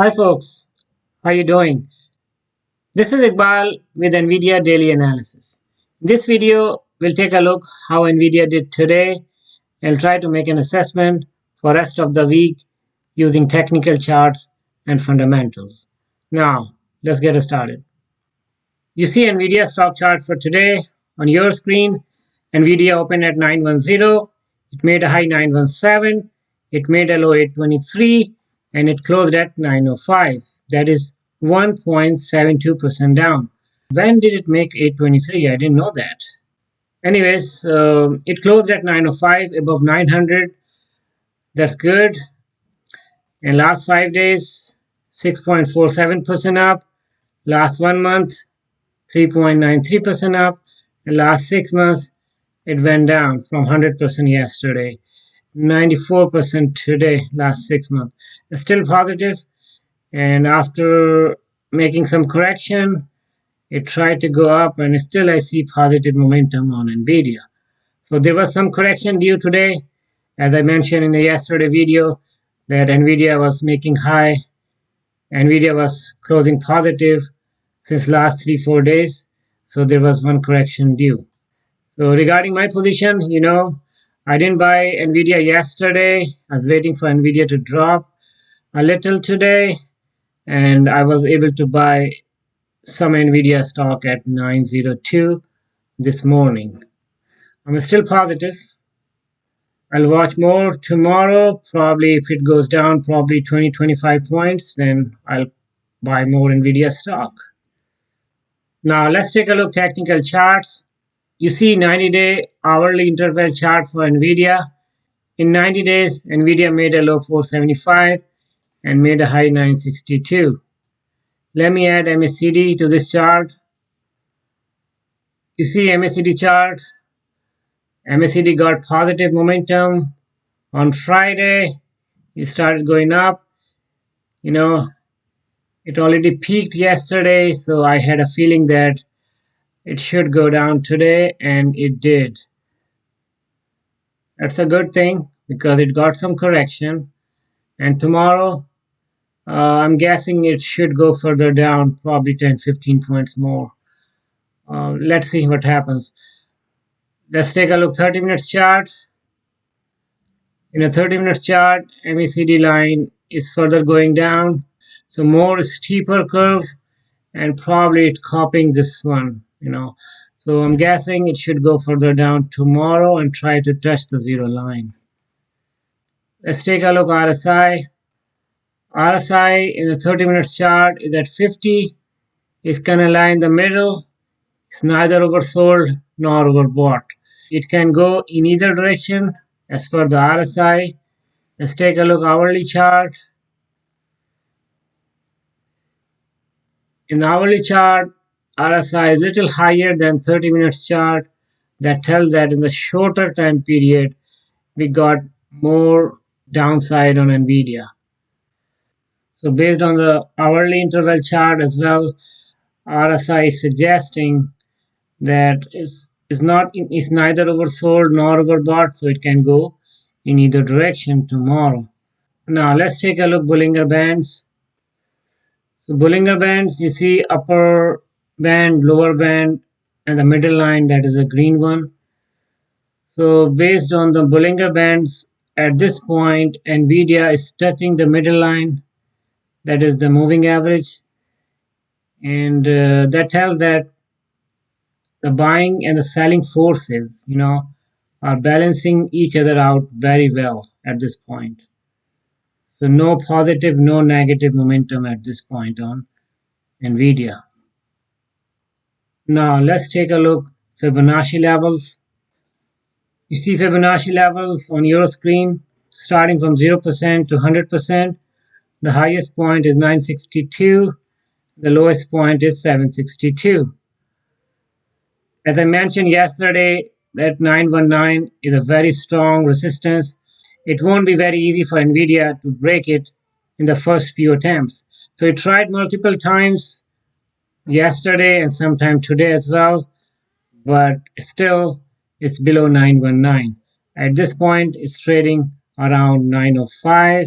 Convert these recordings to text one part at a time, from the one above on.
Hi folks, how you doing? This is Iqbal with NVIDIA Daily Analysis. In this video, we'll take a look how NVIDIA did today and try to make an assessment for rest of the week using technical charts and fundamentals. Now, let's get started. You see NVIDIA stock chart for today on your screen. NVIDIA opened at 910, it made a high 917, it made a low 823, and it closed at 905. That is 1.72% down. When did it make 823? I didn't know that. Anyways, it closed at 905 above 900. That's good. And last 5 days, 6.47% up. Last 1 month, 3.93% up. And last 6 months, it went down from 100% yesterday, 94% today, last 6 months. It's still positive, and after making some correction, it tried to go up, and still I see positive momentum on NVIDIA. So there was some correction due today, as I mentioned in the yesterday video, that NVIDIA was making high. NVIDIA was closing positive since last 3-4 days, so there was one correction due. So regarding my position, I didn't buy NVIDIA yesterday. I was waiting for NVIDIA to drop a little today, and I was able to buy some NVIDIA stock at 902 this morning. I'm still positive. I'll watch more tomorrow. Probably if it goes down probably 20-25 points, then I'll buy more NVIDIA stock. Now let's take a look at technical charts. You see 90-day hourly interval chart for NVIDIA. In 90 days, NVIDIA made a low 475 and made a high 962. Let me add MSD to this chart. You see MSD chart. MSD got positive momentum. On Friday, it started going up. It already peaked yesterday, so I had a feeling that it should go down today, and it did. That's a good thing because it got some correction. And tomorrow, I'm guessing it should go further down, probably 10-15 points more. Let's see what happens. Let's take a look 30 minutes chart. In a 30 minutes chart, MACD line is further going down. So more steeper curve, and probably it's copying this one, So I'm guessing it should go further down tomorrow and try to touch the zero line. Let's take a look at RSI. RSI in the 30 minutes chart is at 50. It's kind of lie in the middle. It's neither oversold nor overbought. It can go in either direction as per the RSI. Let's take a look hourly chart. In the hourly chart, RSI is a little higher than 30 minutes chart. That tells that in the shorter time period, we got more downside on NVIDIA. So based on the hourly interval chart as well, RSI is suggesting that it's neither oversold nor overbought, so it can go in either direction tomorrow. Now let's take a look Bollinger Bands. So Bollinger Bands, you see upper band, lower band, and the middle line, that is a green one. So based on the Bollinger Bands, at this point, NVIDIA is touching the middle line, that is the moving average, and that tells that the buying and the selling forces, are balancing each other out very well at this point. So no positive, no negative momentum at this point on NVIDIA. Now let's take a look Fibonacci levels. You see Fibonacci levels on your screen starting from 0% to 100%. The highest point is 962. The lowest point is 762. As I mentioned yesterday, that 919 is a very strong resistance. It won't be very easy for NVIDIA to break it in the first few attempts. So it tried multiple times yesterday and sometime today as well, but still it's below 919. At this point, it's trading around 905.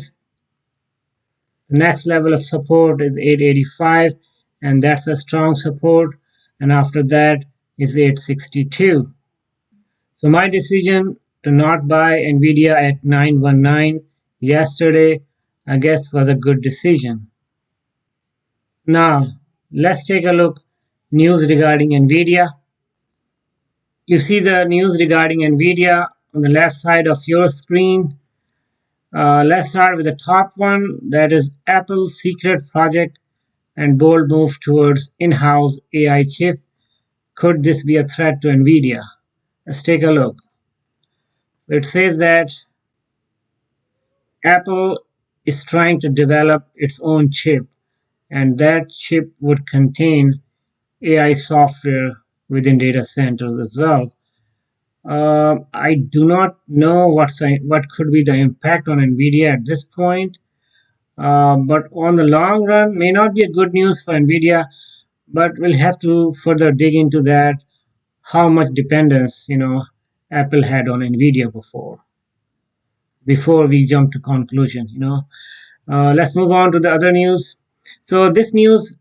The next level of support is 885, and that's a strong support. And after that is 862. So my decision to not buy Nvidia at 919 yesterday, I guess, was a good decision. Now, let's take a look news regarding Nvidia. You see the news regarding Nvidia on the left side of your screen. Let's start with the top one, that is Apple's secret project and bold move towards in-house AI chip. Could this be a threat to Nvidia? Let's take a look. It says that Apple is trying to develop its own chip, and that chip would contain AI software within data centers as well. I do not know what could be the impact on Nvidia at this point, but on the long run, may not be a good news for Nvidia. But we'll have to further dig into that. How much dependence Apple had on Nvidia before we jump to conclusion. Let's move on to the other news. So this news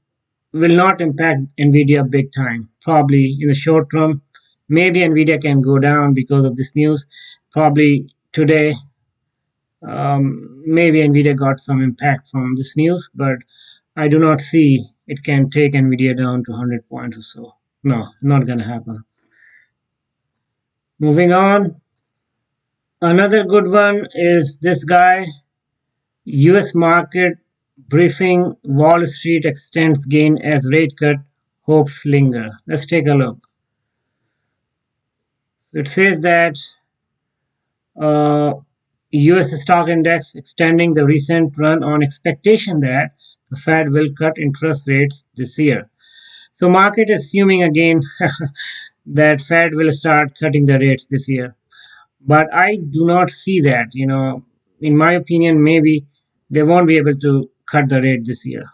will not impact Nvidia big time. Probably in the short term, maybe Nvidia can go down because of this news. Probably today, maybe Nvidia got some impact from this news, but I do not see it can take Nvidia down to 100 points or so. No, not gonna happen. Moving on, another good one is this guy. US market briefing, Wall Street extends gain as rate cut hopes linger. Let's take a look. So it says that uh, US stock index extending the recent run on expectation that the Fed will cut interest rates this year. So market is assuming again that Fed will start cutting the rates this year. But I do not see that. In my opinion, maybe they won't be able to cut the rate this year.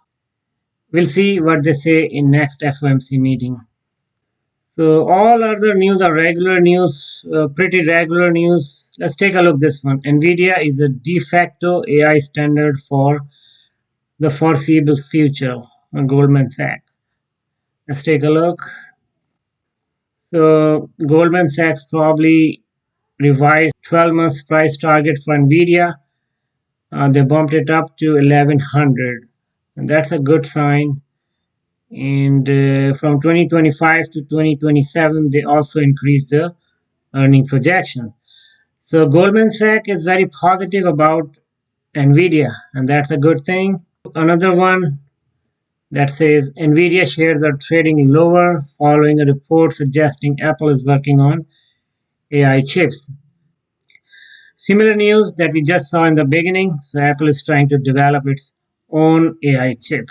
We'll see what they say in next FOMC meeting. So all other news are regular news, pretty regular news. Let's take a look at this one. NVIDIA is a de facto AI standard for the foreseeable future on Goldman Sachs. Let's take a look. So Goldman Sachs probably revised 12 months price target for NVIDIA. They bumped it up to 1100, and that's a good sign. And from 2025 to 2027, they also increased the earning projection. So Goldman Sachs is very positive about Nvidia, and that's a good thing. Another one that says Nvidia shares are trading lower following a report suggesting Apple is working on AI chips. Similar news that we just saw in the beginning. So Apple is trying to develop its own AI chip.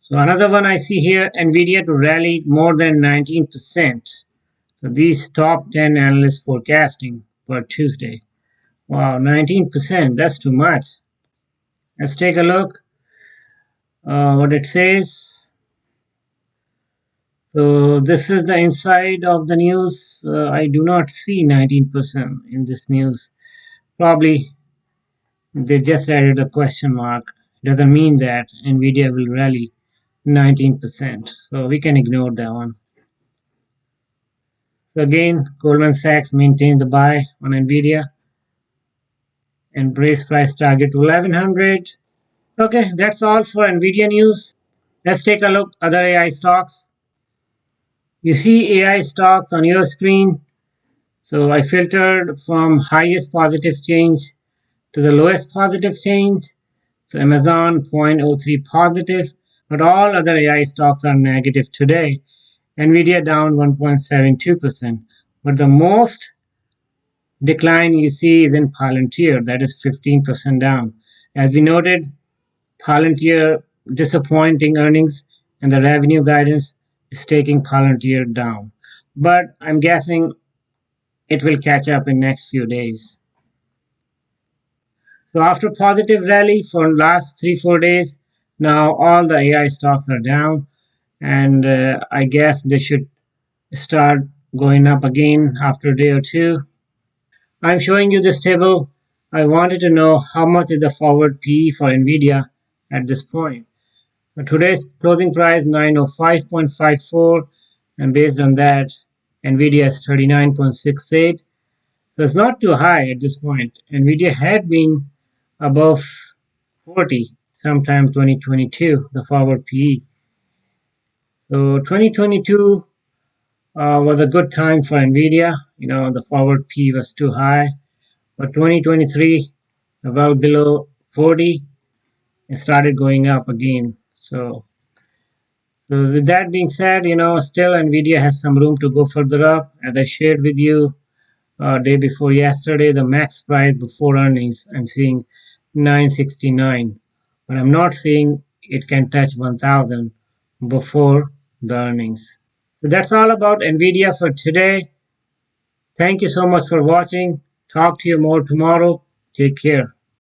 So another one I see here, Nvidia to rally more than 19%. So these top 10 analysts forecasting for Tuesday. Wow, 19%, that's too much. Let's take a look what it says. So this is the inside of the news. I do not see 19% in this news. Probably they just added a question mark. Doesn't mean that Nvidia will rally 19%. So we can ignore that one. So again, Goldman Sachs maintains the buy on Nvidia and raise price target to 1100. Okay, that's all for Nvidia news. Let's take a look at other AI stocks. You see AI stocks on your screen. So I filtered from highest positive change to the lowest positive change. So Amazon 0.03 positive, but all other AI stocks are negative today. Nvidia down 1.72%. But the most decline you see is in Palantir, that is 15% down. As we noted, Palantir disappointing earnings and the revenue guidance is taking Palantir down. But I'm guessing it will catch up in next few days. So after positive rally for last 3-4 days, now all the AI stocks are down, and I guess they should start going up again after a day or two. I'm showing you this table I wanted to know how much is the forward PE for Nvidia at this point. Today's closing price 905.54, and based on that, Nvidia is 39.68. So it's not too high at this point. Nvidia had been above 40 sometime 2022, the forward PE. So 2022 was a good time for Nvidia. The forward PE was too high, but 2023, well below 40, it started going up again. So with that being said, still Nvidia has some room to go further up. As I shared with you day before yesterday, the max price before earnings, I'm seeing 969, but I'm not seeing it can touch 1000 before the earnings. So that's all about Nvidia for today. Thank you so much for watching. Talk to you more tomorrow. Take care.